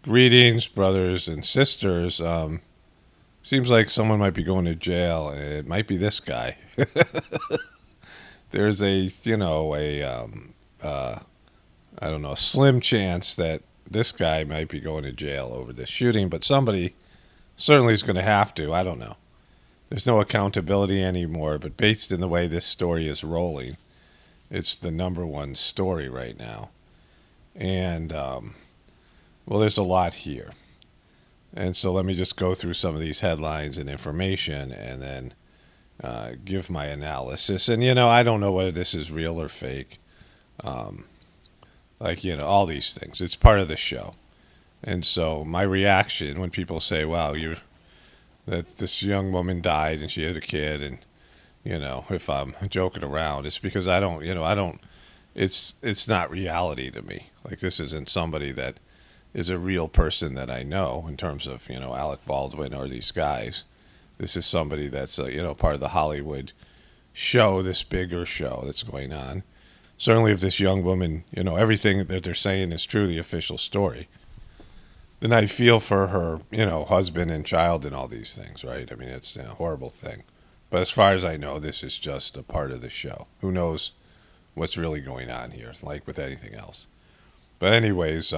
Greetings, brothers and sisters. Seems like someone might be going to jail. It might be this guy. There's I don't know, a slim chance that this guy might be going to jail over this shooting, but somebody certainly is going to have to. I don't know. There's no accountability anymore, but based in the way this story is rolling, it's the number one story right now. And, well, there's a lot here. And so let me just go through some of these headlines and information and then give my analysis. And, I don't know whether this is real or fake. All these things. It's part of the show. And so my reaction when people say, wow, that this young woman died and she had a kid and, if I'm joking around, it's because it's not reality to me. Like, this isn't somebody that is a real person that I know in terms of, Alec Baldwin or these guys. This is somebody that's, part of the Hollywood show, this bigger show that's going on. Certainly if this young woman, everything that they're saying is true, the official story, then I feel for her, husband and child and all these things, right? I mean, it's a horrible thing. But as far as I know, this is just a part of the show. Who knows what's really going on here, like with anything else. But anyways,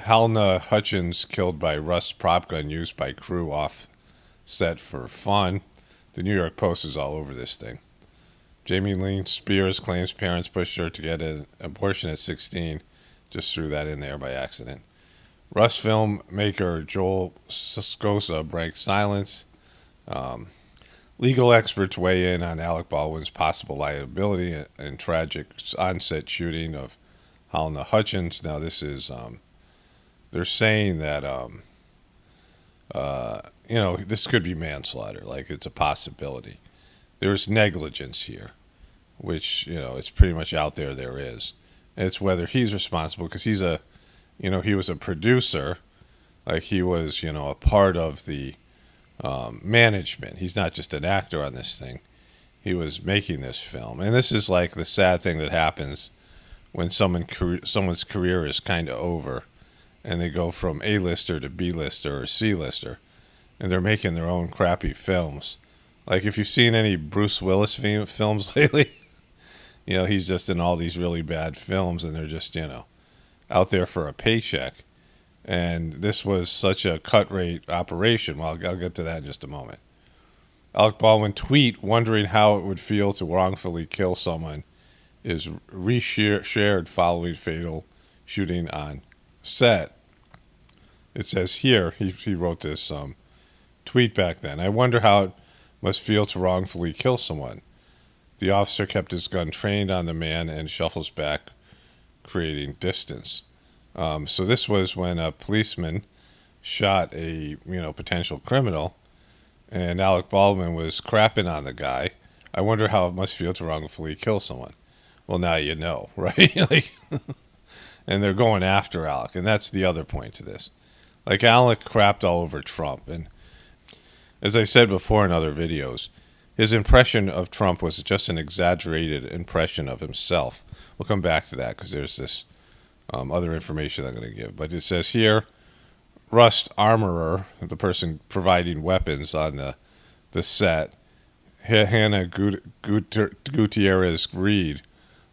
Halna Hutchins killed by Rust prop gun used by crew off set for fun. The New York Post is all over this thing. Jamie Lynn Spears claims parents pushed her to get an abortion at 16. Just threw that in there by accident. Rust filmmaker Joel Scosa breaks silence. Legal experts weigh in on Alec Baldwin's possible liability in tragic on-set shooting of Halna Hutchins. Now, this is, they're saying that, this could be manslaughter. Like, it's a possibility. There's negligence here, which, it's pretty much out there is. And it's whether he's responsible, because he was a producer. Like, he was, a part of the management. He's not just an actor on this thing. He was making this film. And this is like the sad thing that happens when someone's career is kind of over and they go from A-lister to B-lister or C-lister and they're making their own crappy films. Like, if you've seen any Bruce Willis films lately, he's just in all these really bad films and they're just, out there for a paycheck. And this was such a cut rate operation. Well, I'll get to that in just a moment. Alec Baldwin tweet wondering how it would feel to wrongfully kill someone is reshared following fatal shooting on set. It says here, he wrote this tweet back then. I wonder how it must feel to wrongfully kill someone. The officer kept his gun trained on the man and shuffles back, creating distance. So this was when a policeman shot a potential criminal, and Alec Baldwin was crapping on the guy. I wonder how it must feel to wrongfully kill someone. Well, now you know, right? And they're going after Alec, and that's the other point to this. Like, Alec crapped all over Trump, and as I said before in other videos, his impression of Trump was just an exaggerated impression of himself. We'll come back to that because there's this other information I'm going to give. But it says here, Rust Armorer, the person providing weapons on the set, Hannah Gutierrez Reed,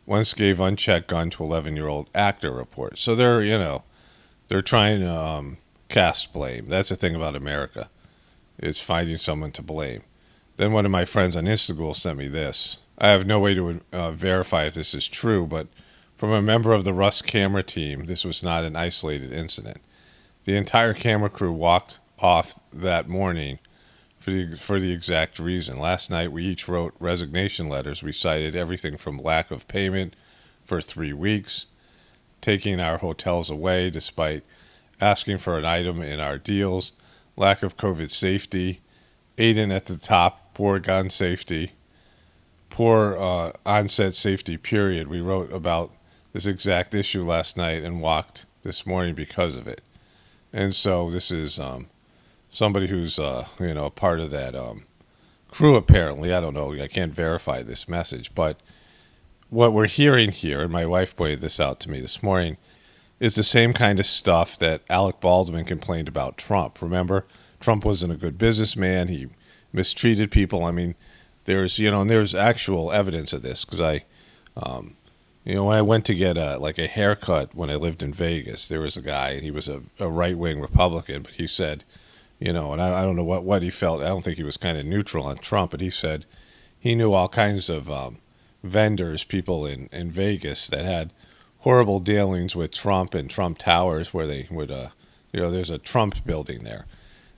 once gave unchecked gun to 11-year-old actor report. So they're trying to cast blame. That's the thing about America, is finding someone to blame. Then one of my friends on Instagram sent me this. I have no way to verify if this is true, but from a member of the Rust camera team, this was not an isolated incident. The entire camera crew walked off that morning for the exact reason. Last night, we each wrote resignation letters. We cited everything from lack of payment for 3 weeks, taking our hotels away despite asking for an item in our deals, lack of COVID safety, Aiden at the top, poor gun safety, poor onset safety, period. We wrote about this exact issue last night and walked this morning because of it. And so this is somebody who's a part of that crew, apparently. I don't know. I can't verify this message. But what we're hearing here, and my wife pointed this out to me this morning, is the same kind of stuff that Alec Baldwin complained about Trump. Remember, Trump wasn't a good businessman. He mistreated people. I mean, there's actual evidence of this because when I went to get a haircut when I lived in Vegas, there was a guy, and he was a right-wing Republican, but he said, and I don't know what he felt. I don't think he was kind of neutral on Trump, but he said he knew all kinds of vendors, people in Vegas that had horrible dealings with Trump and Trump Towers, where they would, there's a Trump building there,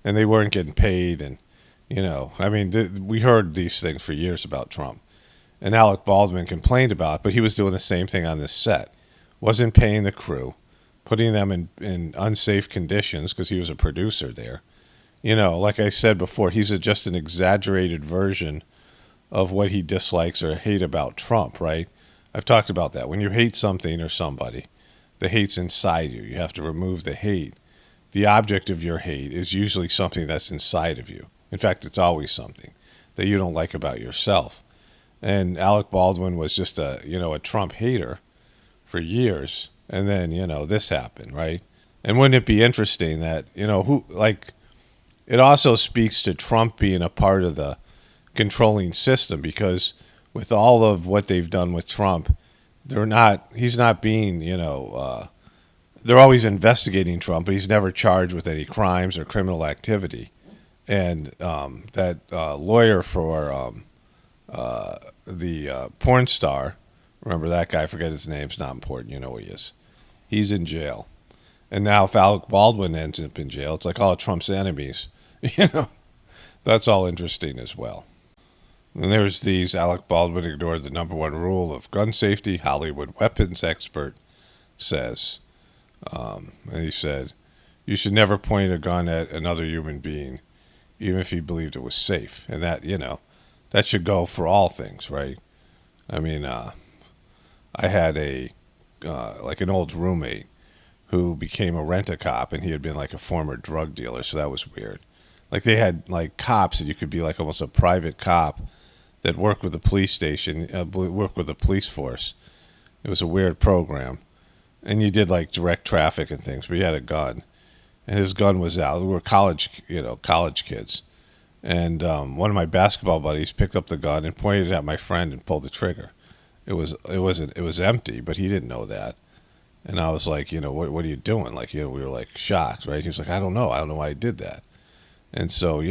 and they weren't getting paid, and we heard these things for years about Trump, and Alec Baldwin complained about it, but he was doing the same thing on this set, wasn't paying the crew, putting them in unsafe conditions because he was a producer there. Like I said before, he's just an exaggerated version of what he dislikes or hate about Trump, right? I've talked about that. When you hate something or somebody, the hate's inside you. You have to remove the hate. The object of your hate is usually something that's inside of you. In fact, it's always something that you don't like about yourself. And Alec Baldwin was just a Trump hater for years. And then, this happened, right? And wouldn't it be interesting that, it also speaks to Trump being a part of the controlling system, because with all of what they've done with Trump, he's not being, they're always investigating Trump, but he's never charged with any crimes or criminal activity. And that lawyer for the porn star, remember that guy, I forget his name, it's not important, you know who he is. He's in jail. And now if Alec Baldwin ends up in jail, it's like all Trump's enemies, that's all interesting as well. And there's these, Alec Baldwin ignored the number one rule of gun safety, Hollywood weapons expert says. And he said, you should never point a gun at another human being, even if he believed it was safe. And that, that should go for all things, right? I mean, I had an old roommate who became a rent-a-cop, and he had been like a former drug dealer, so that was weird. Like they had like cops that you could be like almost a private cop that worked with the police station, worked with the police force. It was a weird program. And you did like direct traffic and things, but he had a gun. And his gun was out. We were college kids. And one of my basketball buddies picked up the gun and pointed it at my friend and pulled the trigger. It was empty, but he didn't know that. And I was like, what are you doing? Like, we were like shocked, right? He was like, I don't know why I did that. And so,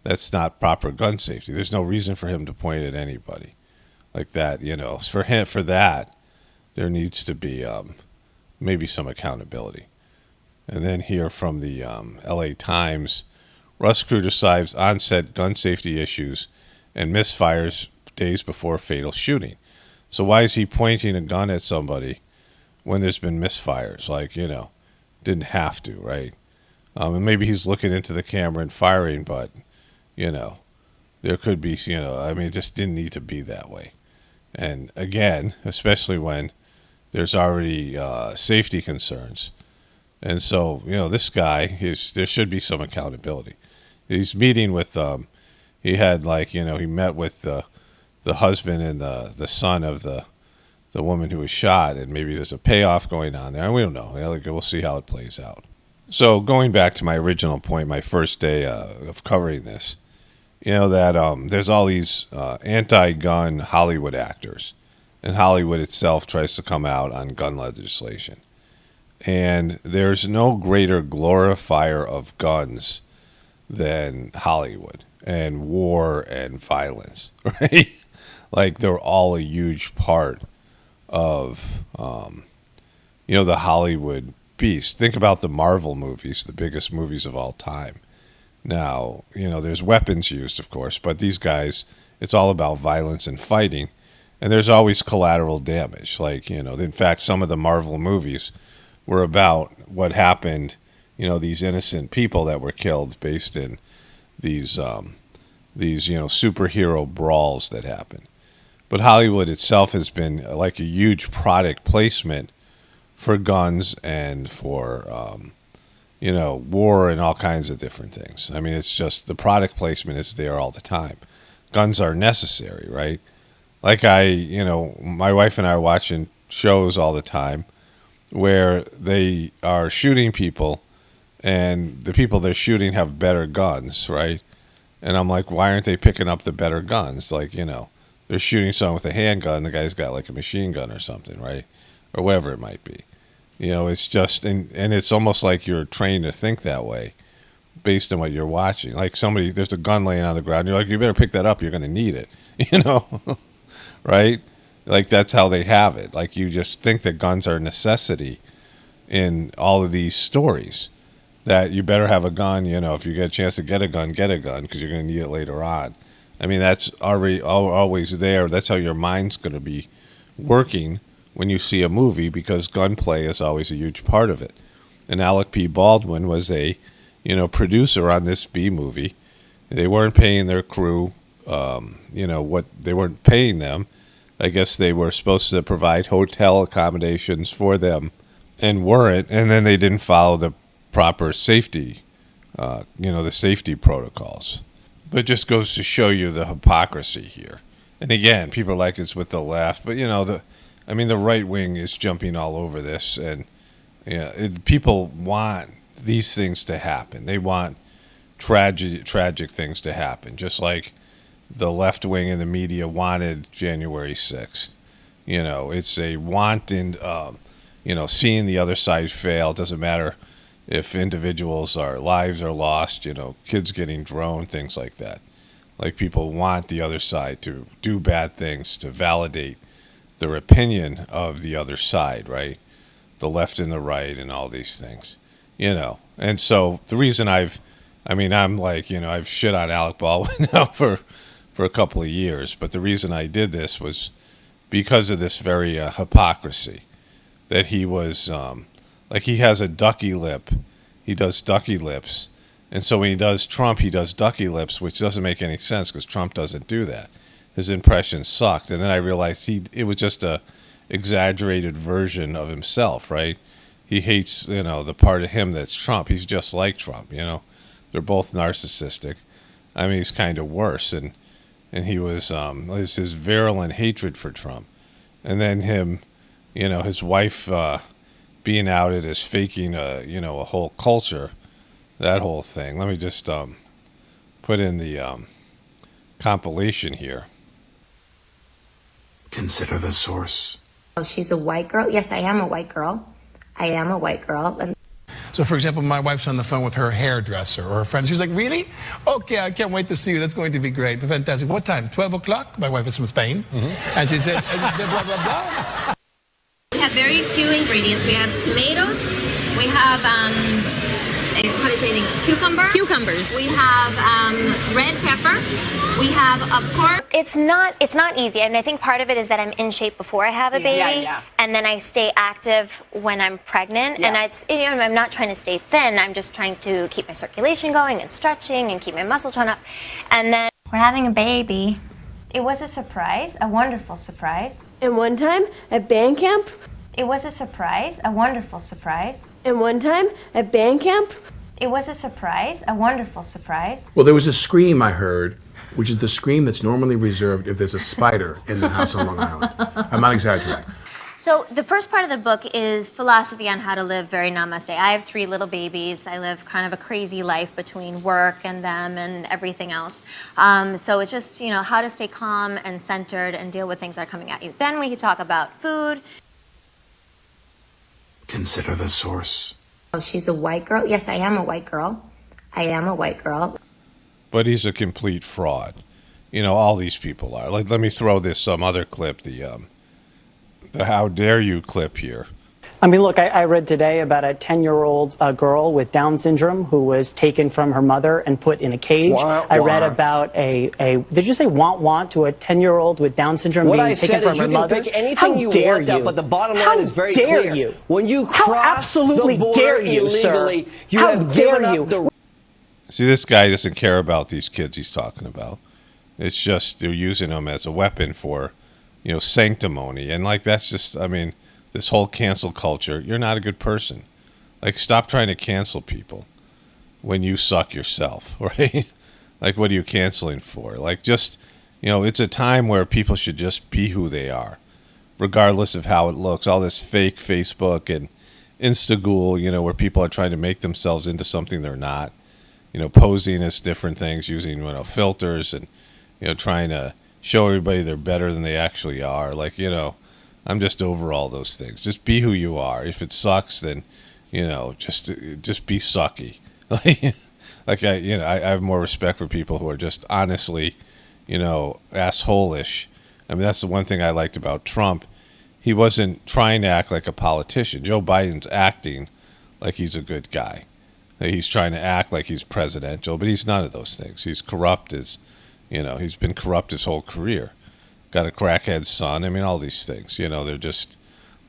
that's not proper gun safety. There's no reason for him to point at anybody like that. For that, there needs to be maybe some accountability. And then here from the L.A. Times, Russ crew decides on-set gun safety issues and misfires days before fatal shooting. So why is he pointing a gun at somebody when there's been misfires? Like, didn't have to, right? And maybe he's looking into the camera and firing, but, there could be, it just didn't need to be that way. And again, especially when there's already safety concerns. And so, this guy, there should be some accountability. He's meeting with, he met with the husband and the son of the woman who was shot, and maybe there's a payoff going on there. And we don't know. We'll see how it plays out. So going back to my original point, my first day of covering this, that there's all these anti-gun Hollywood actors, and Hollywood itself tries to come out on gun legislation. And there's no greater glorifier of guns than Hollywood and war and violence, right? Like they're all a huge part of, the Hollywood beast. Think about the Marvel movies, the biggest movies of all time. Now, there's weapons used, of course, but these guys, it's all about violence and fighting. And there's always collateral damage. Like, in fact, some of the Marvel movies were about what happened, these innocent people that were killed based in these superhero brawls that happen. But Hollywood itself has been like a huge product placement for guns and for, war and all kinds of different things. I mean, it's just the product placement is there all the time. Guns are necessary, right? Like my wife and I are watching shows all the time where they are shooting people, and the people they're shooting have better guns, right? And I'm like, why aren't they picking up the better guns? Like, they're shooting someone with a handgun, the guy's got like a machine gun or something, right? Or whatever it might be. It's just, and it's almost like you're trained to think that way based on what you're watching. Like there's a gun laying on the ground, you're like, you better pick that up, you're going to need it, right? Like that's how they have it. Like you just think that guns are a necessity in all of these stories, that you better have a gun, if you get a chance to get a gun because you're going to need it later on. I mean, that's already always there. That's how your mind's going to be working when you see a movie, because gunplay is always a huge part of it. And Alec P. Baldwin was a, producer on this B movie. They weren't paying their crew, what they weren't paying them. I guess they were supposed to provide hotel accommodations for them and weren't, and then they didn't follow the proper safety, the safety protocols. But it just goes to show you the hypocrisy here. And again, people are like it's with the left, but the right wing is jumping all over this, and people want these things to happen. They want tragic things to happen, just like the left wing and the media wanted January 6th. It's a wanting, seeing the other side fail. It doesn't matter if individuals' lives are lost, kids getting droned, things like that. Like people want the other side to do bad things to validate their opinion of the other side, right? The left and the right and all these things, And so the reason I've shit on Alec Baldwin now for a couple of years, but the reason I did this was because of this very hypocrisy, that he was he has a ducky lip. He does ducky lips. And so when he does Trump, he does ducky lips, which doesn't make any sense because Trump doesn't do that. His impression sucked. And then I realized it was just a exaggerated version of himself, right? He hates, the part of him that's Trump. He's just like Trump, They're both narcissistic. I mean, he's kind of worse. And he was his virulent hatred for Trump. And then him, his wife being outed as faking a whole culture, that whole thing. Let me just put in the compilation here. Consider the source. Oh, she's a white girl? Yes, I am a white girl. I am a white girl. So, for example, my wife's on the phone with her hairdresser or her friend. She's like, really? Okay, I can't wait to see you. That's going to be great. Fantastic. What time? 12 o'clock? My wife is from Spain. Mm-hmm. And she said, blah, blah, blah. We have very few ingredients. We have tomatoes. We have, how do you say it? Cucumbers. We have red pepper. We have, of course... It's not easy, and I think part of it is that I'm in shape before I have a baby, and then I stay active when I'm pregnant, and I'm not trying to stay thin, I'm just trying to keep my circulation going and stretching and keep my muscle tone up, and then we're having a baby. It was a surprise, a wonderful surprise. And one time at band camp, it was a surprise, a wonderful surprise. And one time at band camp, it was a surprise, a wonderful surprise. Well, there was a scream I heard, which is the scream that's normally reserved if there's a spider in the house on Long Island. I'm not exaggerating. So the first part of the book is philosophy on how to live very namaste. I have 3 little babies. I live kind of a crazy life between work and them and everything else. So it's just, how to stay calm and centered and deal with things that are coming at you. Then we could talk about food. Consider the source. Oh, she's a white girl? Yes, I am a white girl. I am a white girl. But he's a complete fraud. All these people are. Like, let me throw this some other clip, the how dare you clip here. I mean, look, I read today about a 10-year-old girl with Down syndrome who was taken from her mother and put in a cage. I read about did you say want to a 10-year-old with Down syndrome being taken from her mother? Pick anything you want out, but the bottom line is very clear. How dare you? When you cross the border illegally, you how have dare given you? up the... See, this guy doesn't care about these kids he's talking about. It's just they're using them as a weapon for, sanctimony. And, that's just, this whole cancel culture, you're not a good person. Stop trying to cancel people when you suck yourself, right? What are you canceling for? It's a time where people should just be who they are, regardless of how it looks. All this fake Facebook and Instagool, where people are trying to make themselves into something they're not, posing as different things using, filters and, trying to show everybody they're better than they actually are. Like, I'm just over all those things. Just be who you are. If it sucks, then, just be sucky. I have more respect for people who are just honestly, asshole-ish. I mean, that's the one thing I liked about Trump. He wasn't trying to act like a politician. Joe Biden's acting like he's a good guy. He's trying to act like he's presidential, but he's none of those things. He's corrupt he's been corrupt his whole career. Got a crackhead son. I mean, all these things, they're just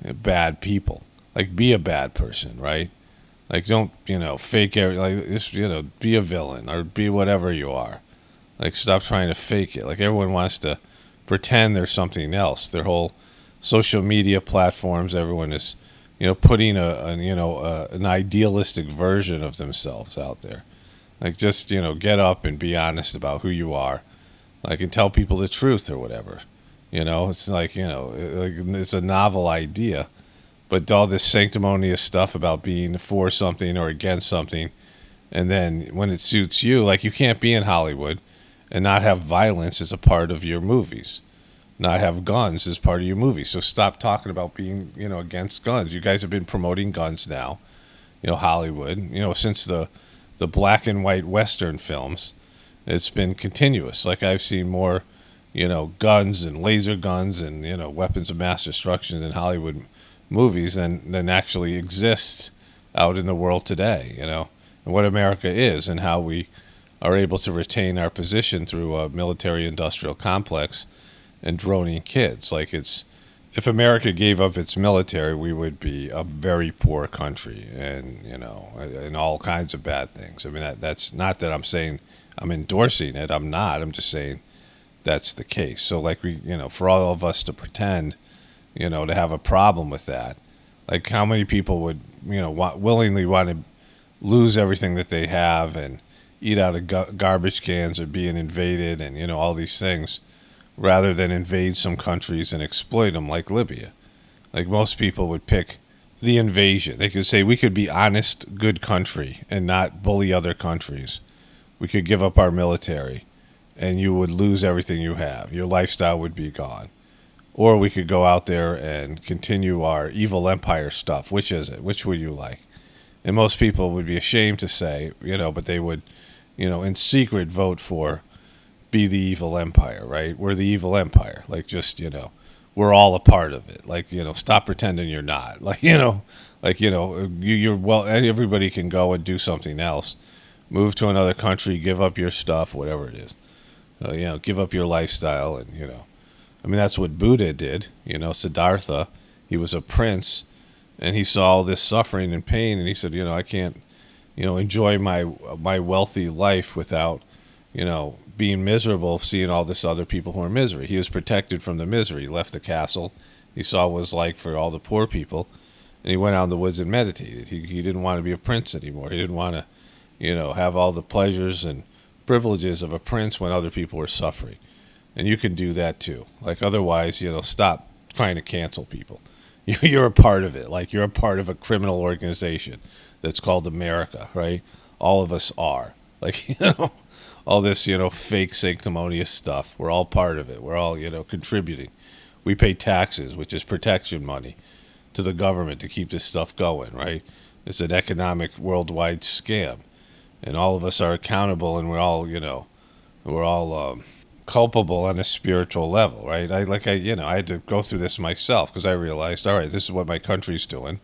bad people. Like, be a bad person, right? Like, don't, fake just, be a villain or be whatever you are. Like, stop trying to fake it. Like, everyone wants to pretend there's something else. Their whole social media platforms, everyone is, putting an idealistic version of themselves out there. Like, just, get up and be honest about who you are. Like, and tell people the truth or whatever. It's like, it's a novel idea. But all this sanctimonious stuff about being for something or against something, and then when it suits you, like, you can't be in Hollywood and not have violence as a part of your movies. Not have guns as part of your movie. So stop talking about being, against guns. You guys have been promoting guns now, Hollywood, since the black and white Western films. It's been continuous. Like, I've seen more, guns and laser guns and, weapons of mass destruction in Hollywood movies than actually exists out in the world today, and what America is and how we are able to retain our position through a military-industrial complex and droning kids. Like, if America gave up its military, we would be a very poor country, and and all kinds of bad things. I mean, that's not that I'm saying I'm endorsing it. I'm not. I'm just saying that's the case. So, like, for all of us to pretend, to have a problem with that, like, how many people would willingly want to lose everything that they have and eat out of garbage cans or being invaded and all these things, rather than invade some countries and exploit them like Libya. Like, most people would pick the invasion. They could say, we could be honest, good country and not bully other countries. We could give up our military and you would lose everything you have. Your lifestyle would be gone. Or we could go out there and continue our evil empire stuff. Which is it? Which would you like? And most people would be ashamed to say, but they would, in secret vote for be the evil empire, right? We're the evil empire. Like, just, we're all a part of it. Like, stop pretending you're not. Like, you're, well, everybody can go and do something else. Move to another country, give up your stuff, whatever it is. Give up your lifestyle and, I mean, that's what Buddha did. Siddhartha, he was a prince, and he saw all this suffering and pain, and he said, I can't, enjoy my wealthy life without, being miserable, seeing all this other people who are in misery. He was protected from the misery. He left the castle. He saw what it was like for all the poor people, and he went out in the woods and meditated. He didn't want to be a prince anymore. He didn't want to, have all the pleasures and privileges of a prince when other people were suffering. And you can do that too. Like, otherwise, stop trying to cancel people. You're a part of it. Like, you're a part of a criminal organization that's called America, right? All of us are. Like, all this, fake sanctimonious stuff. We're all part of it. We're all, contributing. We pay taxes, which is protection money, to the government to keep this stuff going, right? It's an economic worldwide scam. And all of us are accountable, and we're all, culpable on a spiritual level, right? I had to go through this myself because I realized, all right, this is what my country's doing,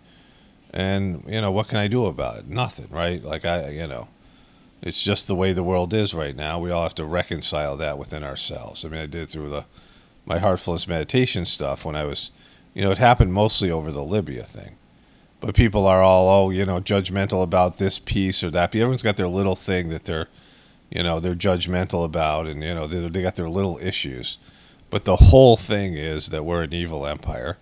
and what can I do about it? Nothing, right? Like, it's just the way the world is right now. We all have to reconcile that within ourselves. I mean, I did through my heartfulness meditation stuff when I was, it happened mostly over the Libya thing, but people are all judgmental about this piece or that piece. Everyone's got their little thing that they're judgmental about, and they got their little issues, but the whole thing is that we're an evil empire,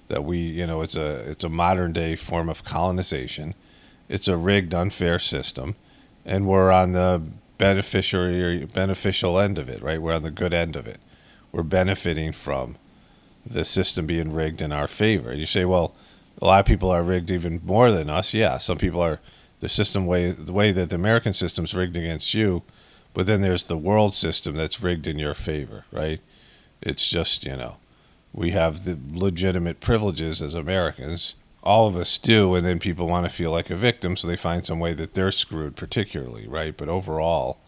that we it's a modern day form of colonization. It's a rigged, unfair system, and we're on the beneficial end of it, right? We're on the good end of it. We're benefiting from the system being rigged in our favor. And you say, well, a lot of people are rigged even more than us. Yeah, some people are the way that the American system's rigged against you, but then there's the world system that's rigged in your favor, right? It's just, we have the legitimate privileges as Americans. All of us do, and then people want to feel like a victim, so they find some way that they're screwed particularly, right? But overall,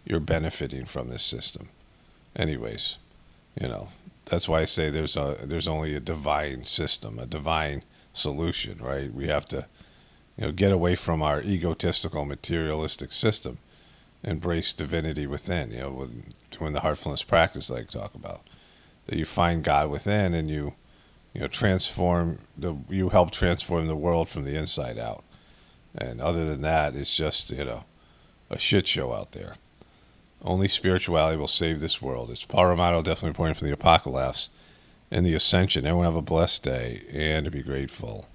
you're benefiting from this system. Anyways, that's why I say there's only a divine system, a divine solution, right? We have to, get away from our egotistical, materialistic system, embrace divinity within, doing the heartfulness practice like I talk about. That you find God within, and you help transform the world from the inside out. And other than that, it's just, a shit show out there. Only spirituality will save this world. It's Paul Romano, definitely reporting from the Apocalypse and the Ascension. Everyone have a blessed day and to be grateful.